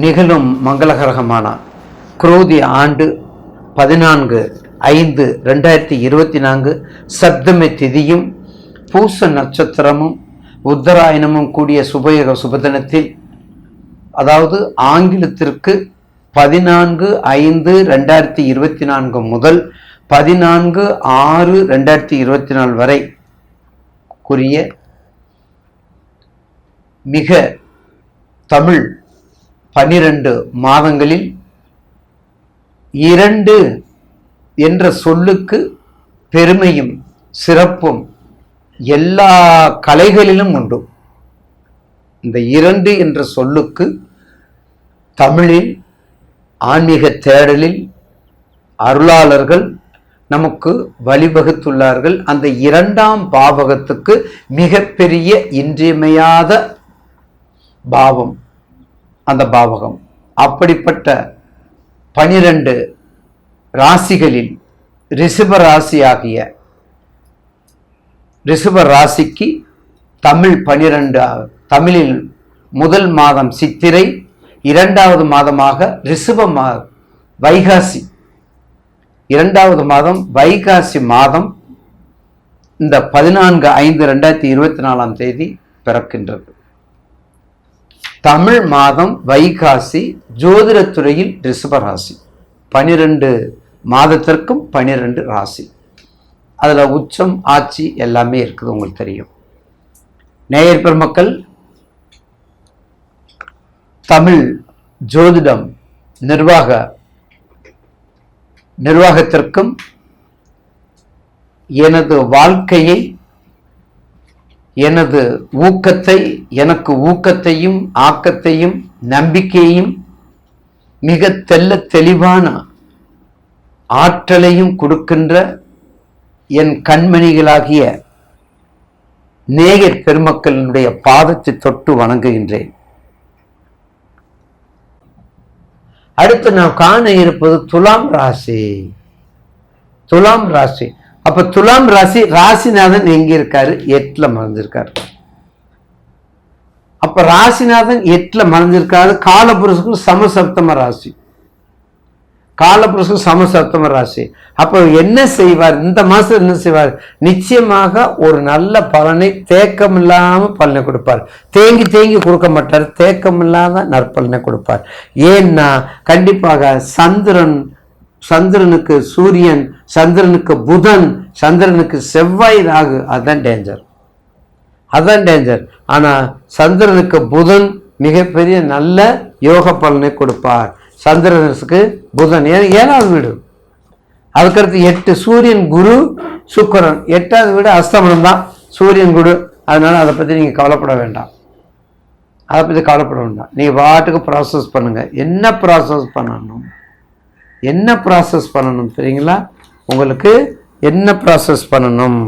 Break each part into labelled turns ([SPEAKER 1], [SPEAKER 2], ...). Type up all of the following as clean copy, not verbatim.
[SPEAKER 1] நிகழும் மங்களகரகமான குரோதி ஆண்டு 14/5/2024 சப்தமி திதியும் பூச நட்சத்திரமும் உத்தராயணமும் கூடிய சுபயோக சுபதினத்தில், அதாவது ஆங்கிலத்திற்கு 14/5/2024 முதல் 14/6/2024 வரை கூறிய மிக தமிழ் 12 மாதங்களில் 2 என்ற சொல்லுக்கு பெருமையும் சிறப்பும் எல்லா கலைகளிலும் உண்டு. இந்த 2 என்ற சொல்லுக்கு தமிழில் ஆன்மீக தேடலில் அருளாளர்கள் நமக்கு வழிவகுத்துள்ளார்கள். அந்த 2ஆம் பாவகத்துக்கு மிகப்பெரிய இன்றியமையாத பாவம் அந்த பாவகம். அப்படிப்பட்ட 12 ராசிகளில் ரிஷப ராசியாகிய ரிஷப ராசிக்கு தமிழ் 12 தமிழில் முதல் மாதம் சித்திரை, 2வது மாதமாக வைகாசி, 2வது மாதம் வைகாசி மாதம் இந்த 14/5/2024 பிறக்கின்றது. தமிழ் மாதம் வைகாசி, ஜோதிடத்துறையில் ரிஷபராசி. 12 மாதத்திற்கும் 12 ராசி. அதில் உச்சம் ஆட்சி எல்லாமே இருக்குது, உங்களுக்கு தெரியும். நேயர் பெருமக்கள், தமிழ் ஜோதிடம் நிர்வாகத்திற்கும் எனது வாழ்க்கையை, எனது எனக்கு ஊக்கத்தையும் ஆக்கத்தையும் நம்பிக்கையையும் மிக தெளிவான ஆற்றலையும் கொடுக்கின்ற என் கண்மணிகளாகிய நேயர் பெருமக்களினுடைய பாதத்தை தொட்டு வணங்குகின்றேன். அடுத்து நாம் காண இருப்பது துலாம் ராசி. துலாம் ராசி. அப்ப துலாம் ராசி, ராசிநாதன் எங்க இருக்காரு? 8ல மறைஞ்சிருக்காரு. அப்ப ராசிநாதன் 8ல மறைஞ்சிருக்காரு. காலபுருஷனுக்கு சமசப்தம ராசி. காலபுருஷனுக்கு சமசப்தம ராசி. அப்ப என்ன செய்வார்? இந்த மாசம் என்ன செய்வார்? நிச்சயமாக ஒரு நல்ல பலனை தேக்கம் இல்லாம பலனை கொடுப்பார். தேங்கி கொடுக்க மாட்டார். தேக்கம் இல்லாத நற்பலனை கொடுப்பார். ஏன்னா கண்டிப்பாக சந்திரனுக்கு சூரியன், சந்திரனுக்கு புதன், சந்திரனுக்கு செவ்வாய், ராகு, அதுதான் டேஞ்சர். ஆனா சந்திரனுக்கு புதன் மிகப்பெரிய நல்ல யோக பலனை கொடுப்பார். சந்திரனுக்கு புதன் 7வது வீடு. அதுக்கடுத்து 8 சூரியன், குரு, சுக்கிரன். 8வது வீடு அஸ்தமனம் தான், சூரியன் குரு. அதனால அதை பத்தி நீங்க கவலைப்பட வேண்டாம். நீங்க பாட்டுக்கு ப்ராசஸ் பண்ணுங்க. என்ன ப்ராசஸ் பண்ணணும் தெரியுங்களா? உங்களுக்கு என்ன ப்ராசஸ் பண்ணணும்?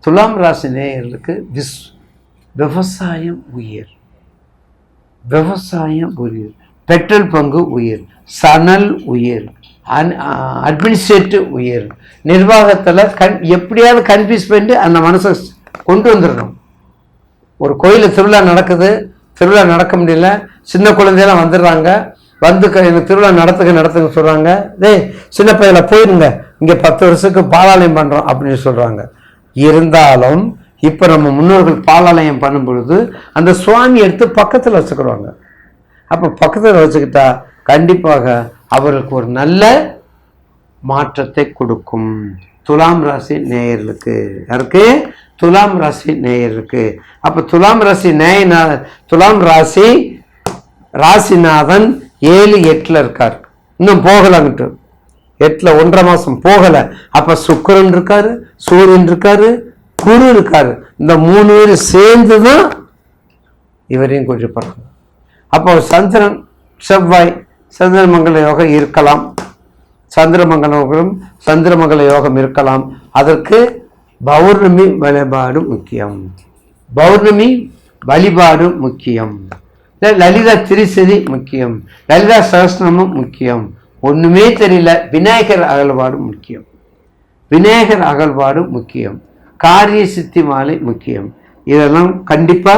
[SPEAKER 1] துலாம் ராசி நேயர்களுக்கு விவசாயம் உயிர், பெட்ரோல் பங்கு உயிர், சணல் உயிர், அட்மினிஸ்ட்ரேட்டிவ் உயிர். நிர்வாகத்தில் எப்படியாவது கன்ஃபியூஸ் பண்ணிட்டு அந்த மனசை கொண்டு வந்துடணும். ஒரு கோயிலில் திருவிழா நடக்குது, திருவிழா நடக்க முடியல, சின்ன குழந்தையெல்லாம் வந்துடுறாங்க. எனக்கு திருவிழா நடத்துங்க சொல்றாங்க. சின்ன பையல போயிருங்க, இங்க 10 வருஷத்துக்கு பாலாலயம் பண்றோம் அப்படின்னு சொல்றாங்க. இருந்தாலும் இப்ப நம்ம முன்னோர்கள் பாலாலயம் பண்ணும் பொழுது அந்த சுவாமி எடுத்து பக்கத்துல வச்சுக்கிறாங்க. அப்ப பக்கத்துல வச்சுக்கிட்டா கண்டிப்பாக அவருக்கு ஒரு நல்ல மாற்றத்தை கொடுக்கும். துலாம் ராசி நேயர்களுக்கு யாருக்கு? துலாம் ராசி நேயர்களுக்கு. அப்ப துலாம் ராசி ராசிநாதன் 7-8ல இருக்கார். இன்னும் போகலங்கிட்டு 8ல 1.5 மாசம் போகல. அப்ப சுக்கிரன் இருக்காரு, சூரியன் இருக்காரு, குரு இருக்காரு. இந்த 3 பேர் சேர்ந்துதான் இவரையும் கொஞ்சம் பறக்கும். அப்போ சந்திரன், செவ்வாய், சந்திரமங்கல யோகம் இருக்கலாம். சந்திரமங்கல யோகம் இருக்கலாம். அதற்கு பௌர்ணமி வழிபாடு முக்கியம். லலிதா திரிசதி முக்கியம். லலிதா சகஸ்ரநாமம் முக்கியம். ஒண்ணுமே தெரியல, விநாயகர் அகழ்வாடு முக்கியம். காரிய சித்தி மாலை முக்கியம். இதெல்லாம் கண்டிப்பா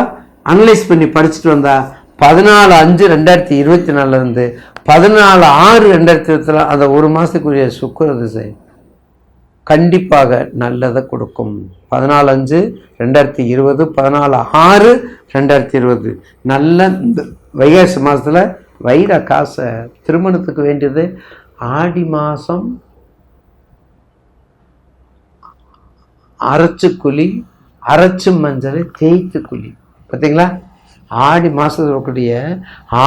[SPEAKER 1] அனலைஸ் பண்ணி படிச்சுட்டு வந்தா 14/5/2024 இருந்து 14/6/2024 அந்த ஒரு மாதத்துக்குரிய சுக்கிர திசை கண்டிப்பாக நல்லதை கொடுக்கும். 14/5/2020 14/6/2020 நல்ல இந்த வைகாசி மாதத்தில் வைர காசை திருமணத்துக்கு வேண்டியது. ஆடி மாதம் அரைச்சு குழி, அரைச்சு மஞ்சள் தேய்த்து குழி. பார்த்தீங்களா? ஆடி மாதத்தில் இருக்கக்கூடிய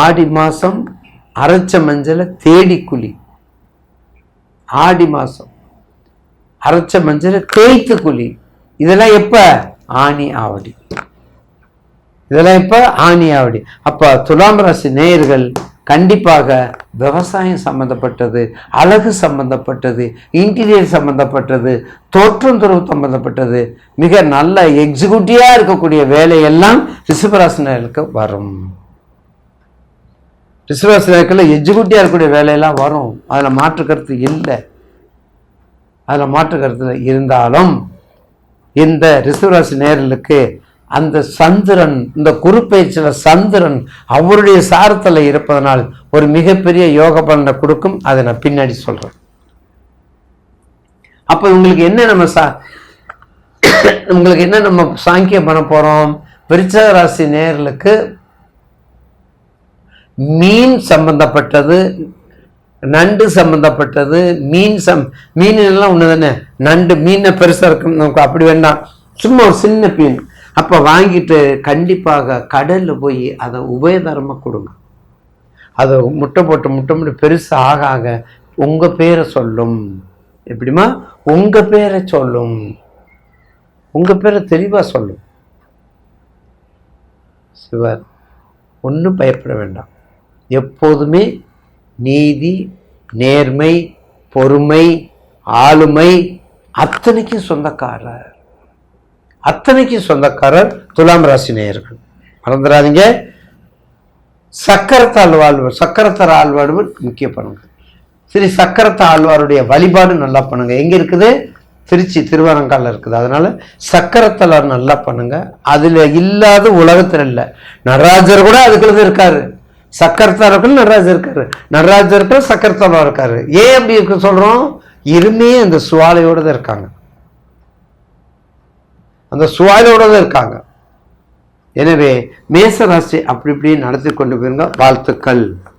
[SPEAKER 1] ஆடி மாதம் அரைச்ச மஞ்சளை தேடி குழி, ஆடி மாதம் அரைச்ச மஞ்சளை தேய்த்து குழி. இதெல்லாம் எப்ப? ஆனி ஆவடி. இதெல்லாம் எப்ப? ஆனி ஆவடி. அப்ப துலாம் ராசி நேயர்கள் கண்டிப்பாக விவசாயம் சம்பந்தப்பட்டது, அழகு சம்பந்தப்பட்டது, இன்டீரியர் சம்பந்தப்பட்டது, தோற்றம் துறவு சம்பந்தப்பட்டது, மிக நல்ல எக்ஸிக்யூட்டிவா இருக்கக்கூடிய வேலையெல்லாம் ரிஷபராசினருக்கு வரும். ரிஷபராசினர்கள் எக்ஸிக்யூட்டிவா இருக்கக்கூடிய வேலையெல்லாம் வரும். அதுல மாற்று கருத்து இல்லை. அதுல மாற்று கருத்துல இருந்தாலும் இந்த ரிஷபராசி நேயர்களுக்கு அந்த சந்திரன், இந்த குரு பயிற்சியில் சந்திரன் அவருடைய சாரத்தில் இருப்பதனால் ஒரு மிகப்பெரிய யோக பலனை கொடுக்கும். அதை நான் பின்னாடி சொல்றேன். அப்ப உங்களுக்கு என்ன நம்ம சாங்கியம் பண்ண போறோம்? விருச்சிக ராசி நேயர்களுக்கு மீன் சம்பந்தப்பட்டது, நண்டு சம்பந்தப்பட்டது, மீன் எல்லாம் ஒண்ணு தானே. நண்டு மீனை பெருசா இருக்கும், நமக்கு அப்படி வேண்டாம், சும்மா ஒரு சின்ன மீன். அப்ப வாங்கிட்டு கண்டிப்பாக கடல்ல போய் அதை உபயதரமா கொடுங்க. அதை முட்டை போட்டு பெருசா ஆக உங்க பேரை சொல்லும். எப்படிமா? உங்க பேரை சொல்லும். உங்க பேரை தெளிவா சொல்லும். சிவர், ஒன்றும் பயப்பட வேண்டாம். எப்போதுமே நீதி, நேர்மை, பொறுமை, ஆளுமை அத்தனைக்கும் சொந்தக்காரர் துலாம் ராசி நேயர்கள். மறந்துடாதீங்க. சக்கரத்தால் ஆழ்வாடு முக்கிய பண்ணுங்க. சரி, சக்கரத்த ஆழ்வாருடைய வழிபாடு நல்லா பண்ணுங்க. எங்க இருக்குது? திருச்சி திருவரங்கால இருக்குது. அதனால சக்கரத்தால் நல்லா பண்ணுங்க. அதுல இல்லாத உலகத்துல இல்லை. நடராஜர் கூட அதுக்குள்ள இருக்காரு. சக்கரத்தால் நடராஜர் இருக்காரு, நடராஜருக்கு சக்கரத்தால் இருக்காரு. ஏன் அப்படி இருக்கு சொல்றோம்? இருமே அந்த சுவாலையோட தான் இருக்காங்க. அந்த சுவாலையோட தான் இருக்காங்க. எனவே மேசராசி அப்படி இப்படி நடத்தி கொண்டு போயிருங்க. வாழ்த்துக்கள்.